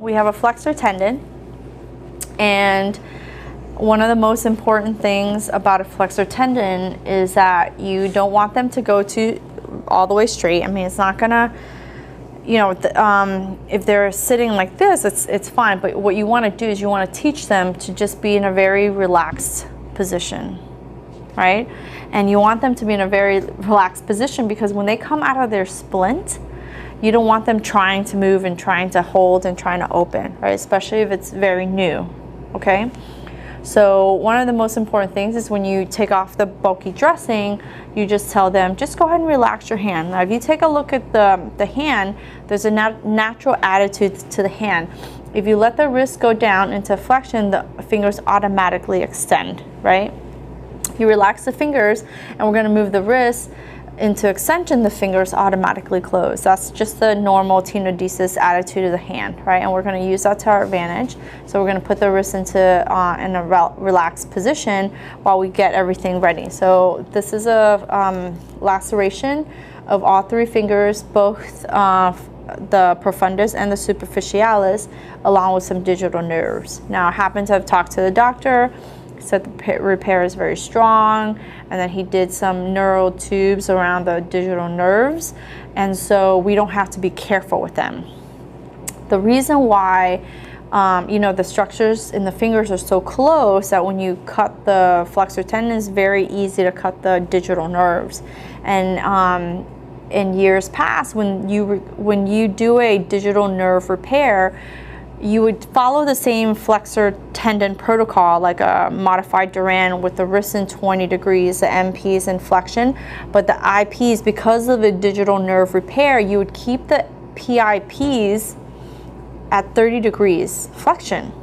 We have a flexor tendon, and one of the most important things about a flexor tendon is that you don't want them to go all the way straight. I mean, it's not gonna, you know, if they're sitting like this, it's fine. But what you want to do is you want to teach them to just be in a very relaxed position, right? And you want them to be in a very relaxed position because when they come out of their splint, you don't want them trying to move and trying to hold and trying to open, right? Especially if it's very new, okay? So one of the most important things is when you take off the bulky dressing, you just tell them, just go ahead and relax your hand. Now, if you take a look at the hand, there's a natural attitude to the hand. If you let the wrist go down into flexion, the fingers automatically extend, right? If you relax the fingers and we're gonna move the wrist into extension, the fingers automatically close. That's just the normal tenodesis attitude of the hand, right? And we're going to use that to our advantage. So we're going to put the wrist into in a relaxed position while we get everything ready. So this is a laceration of all three fingers, both the profundus and the superficialis, along with some digital nerves. Now, I happen to have talked to the doctor, said the repair is very strong, and then he did some neural tubes around the digital nerves, and so we don't have to be careful with them. The reason why you know, the structures in the fingers are so close that when you cut the flexor tendon, it's very easy to cut the digital nerves. And in years past, when you do a digital nerve repair, you would follow the same flexor tendon protocol, like a modified Duran with the wrists in 20 degrees, the MPs in flexion, but the IPs, because of the digital nerve repair, you would keep the PIPs at 30 degrees flexion,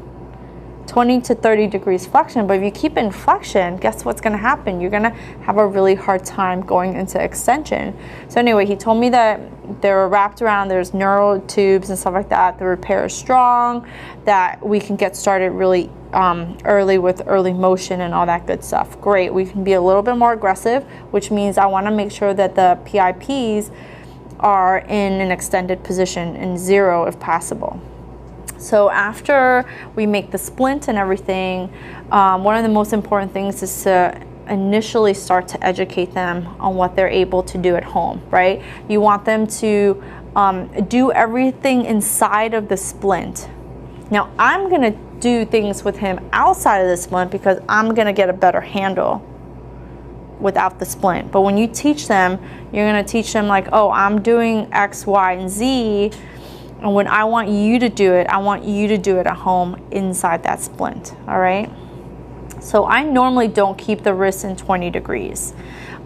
20 to 30 degrees flexion. But if you keep in flexion, guess what's gonna happen? You're gonna have a really hard time going into extension. So anyway, he told me that they're wrapped around, there's neural tubes and stuff like that. The repair is strong, that we can get started really early with early motion and all that good stuff. Great, we can be a little bit more aggressive, which means I wanna make sure that the PIPs are in an extended position, in zero if possible. So after we make the splint and everything, one of the most important things is to initially start to educate them on what they're able to do at home, right? You want them to do everything inside of the splint. Now, I'm gonna do things with him outside of the splint because I'm gonna get a better handle without the splint. But when you teach them, you're gonna teach them like, oh, I'm doing X, Y, and Z, and when I want you to do it, I want you to do it at home inside that splint, all right? So I normally don't keep the wrist in 20 degrees.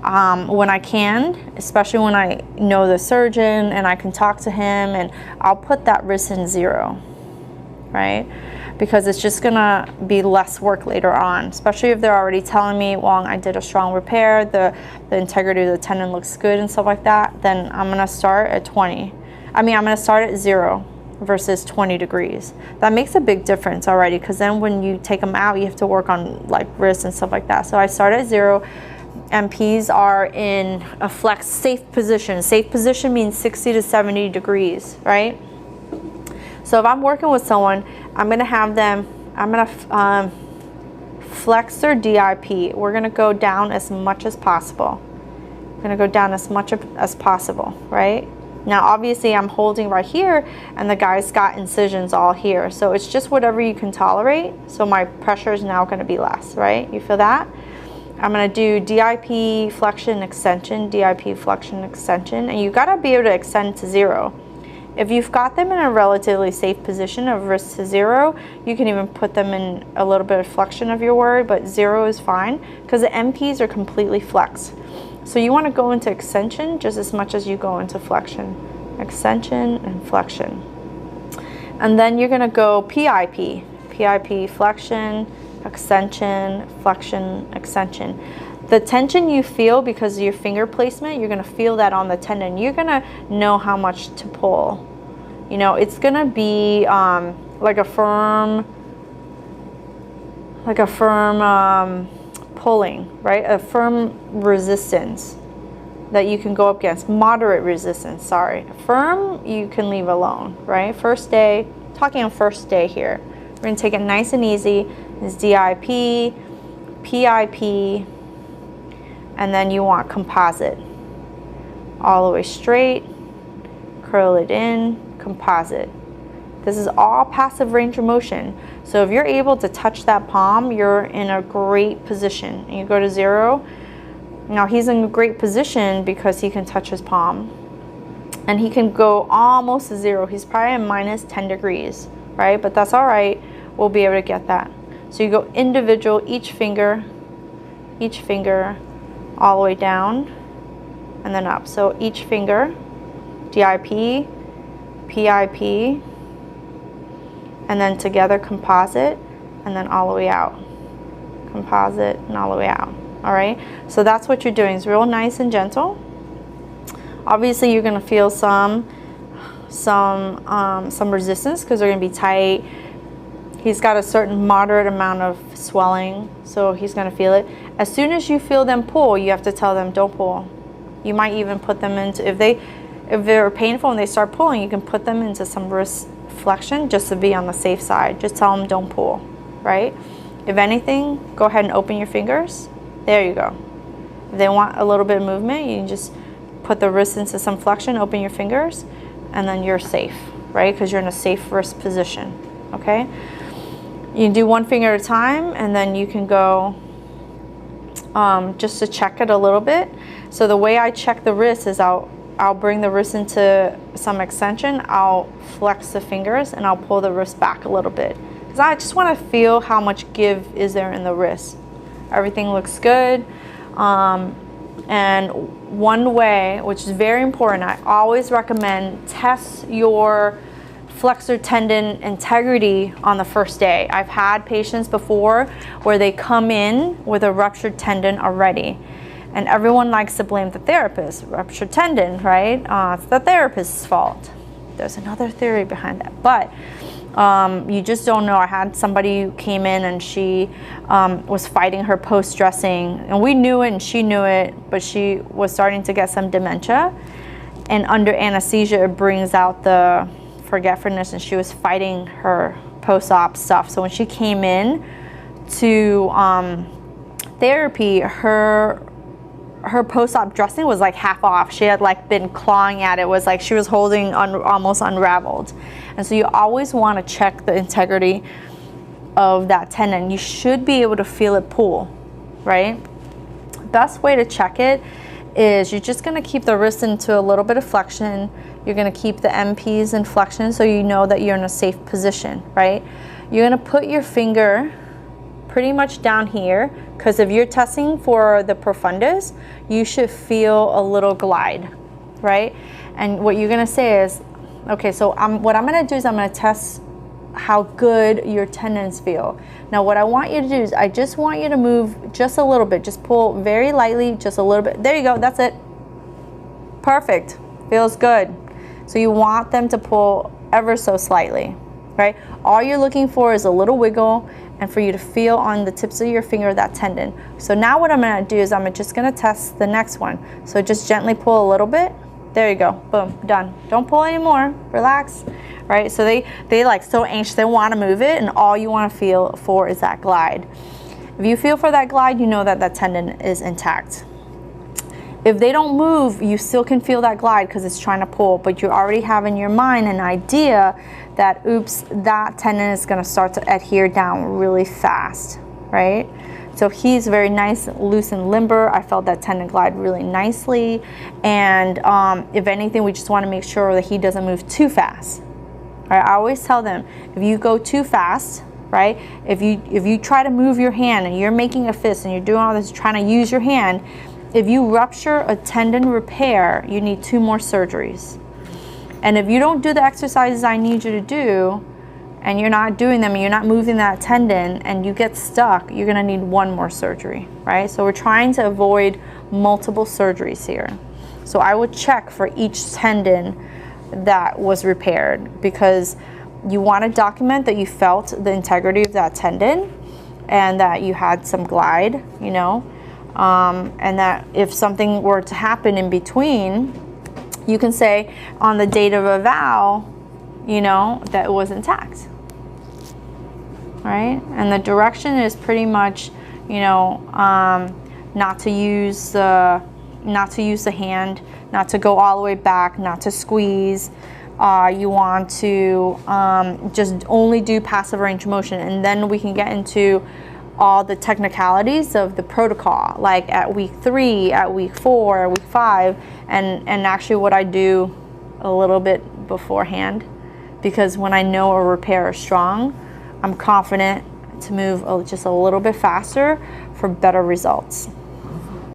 When I can, especially when I know the surgeon and I can talk to him, and I'll put that wrist in zero, right? Because it's just gonna be less work later on, especially if they're already telling me, well, I did a strong repair, the integrity of the tendon looks good and stuff like that, then I'm gonna start at 20. I'm gonna start at 0 versus 20 degrees. That makes a big difference already, because then when you take them out, you have to work on like wrists and stuff like that. So I start at 0. MPs are in a flex safe position. Safe position means 60 to 70 degrees, right? So if I'm working with someone, I'm gonna have them, I'm gonna flex their DIP. We're gonna go down as much as possible. We're gonna go down as much as possible, right? Now, obviously, I'm holding right here, and the guy's got incisions all here. So it's just whatever you can tolerate. So my pressure is now gonna be less, right? You feel that? I'm gonna do DIP flexion extension, DIP flexion extension, and you gotta be able to extend to 0. If you've got them in a relatively safe position of wrist to 0, you can even put them in a little bit of flexion of your word, but 0 is fine because the MPs are completely flexed. So you want to go into extension just as much as you go into flexion. Extension and flexion. And then you're going to go PIP. PIP, flexion, extension, flexion, extension. The tension you feel because of your finger placement, you're going to feel that on the tendon. You're going to know how much to pull. You know, it's going to be like a firm pulling, right? A firm resistance that you can go up against. Moderate resistance, sorry. Firm, you can leave alone, right? First day, talking on first day here. We're gonna take it nice and easy. It's DIP, PIP, and then you want composite. All the way straight, curl it in, composite. This is all passive range of motion. So if you're able to touch that palm, you're in a great position. And you go to 0. Now he's in a great position because he can touch his palm. And he can go almost to 0. He's probably at minus 10 degrees, right? But that's all right. We'll be able to get that. So you go individual, each finger, all the way down, and then up. So each finger, DIP, PIP, and then together composite, and then all the way out. Composite and all the way out. All right, so that's what you're doing. It's real nice and gentle. Obviously you're gonna feel some resistance because they're gonna be tight. He's got a certain moderate amount of swelling, so he's gonna feel it. As soon as you feel them pull, you have to tell them don't pull. You might even put them into, if they're painful and they start pulling, you can put them into some wrist flexion just to be on the safe side. Just tell them don't pull, right? If anything, go ahead and open your fingers. There you go. If they want a little bit of movement, you can just put the wrist into some flexion, open your fingers, and then you're safe, right? Because you're in a safe wrist position, okay? You can do one finger at a time, and then you can go just to check it a little bit. So the way I check the wrist is I'll bring the wrist into some extension, I'll flex the fingers, and I'll pull the wrist back a little bit. Because I just want to feel how much give is there in the wrist. Everything looks good. And one way, which is very important, I always recommend test your flexor tendon integrity on the first day. I've had patients before where they come in with a ruptured tendon already. And everyone likes to blame the therapist. Ruptured tendon, right? It's the therapist's fault. There's another theory behind that. But you just don't know. I had somebody who came in and she was fighting her post-dressing. And we knew it and she knew it, but she was starting to get some dementia. And under anesthesia, it brings out the forgetfulness, and she was fighting her post-op stuff. So when she came in to therapy, her post-op dressing was like half off. She had like been clawing at it. It was like she was holding almost unraveled. And so you always want to check the integrity of that tendon. You should be able to feel it pull, right? Best way to check it is you're just going to keep the wrist into a little bit of flexion. You're going to keep the MPs in flexion so you know that you're in a safe position, right? You're going to put your finger pretty much down here, because if you're testing for the profundus, you should feel a little glide, right? And what you're gonna say is, okay, so what I'm gonna do is I'm gonna test how good your tendons feel. Now what I want you to do is I just want you to move just a little bit, just pull very lightly, just a little bit. There you go, that's it. Perfect, feels good. So you want them to pull ever so slightly, right? All you're looking for is a little wiggle and for you to feel on the tips of your finger that tendon. So now what I'm gonna do is I'm just gonna test the next one. So just gently pull a little bit. There you go, boom, done. Don't pull anymore, relax, right? So they like so anxious, they wanna move it, and all you wanna feel for is that glide. If you feel for that glide, you know that that tendon is intact. If they don't move, you still can feel that glide because it's trying to pull, but you already have in your mind an idea that, oops, that tendon is gonna start to adhere down really fast, right? So he's very nice, loose and limber. I felt that tendon glide really nicely. And if anything, we just wanna make sure that he doesn't move too fast. Right? I always tell them, if you go too fast, right? If you try to move your hand and you're making a fist and you're doing all this, trying to use your hand, if you rupture a tendon repair, you need 2 more surgeries. And if you don't do the exercises I need you to do, and you're not doing them, and you're not moving that tendon, and you get stuck, you're gonna need 1 more surgery, right? So we're trying to avoid multiple surgeries here. So I would check for each tendon that was repaired, because you wanna document that you felt the integrity of that tendon and that you had some glide, you know? And that if something were to happen in between, you can say on the date of eval, you know, that it was intact, right? And the direction is pretty much, you know, not to use the hand, not to go all the way back, not to squeeze. You want to just only do passive range of motion, and then we can get into all the technicalities of the protocol, like at week 3, at week 4, at week 5, and actually what I do a little bit beforehand, because when I know a repair is strong, I'm confident to move just a little bit faster for better results.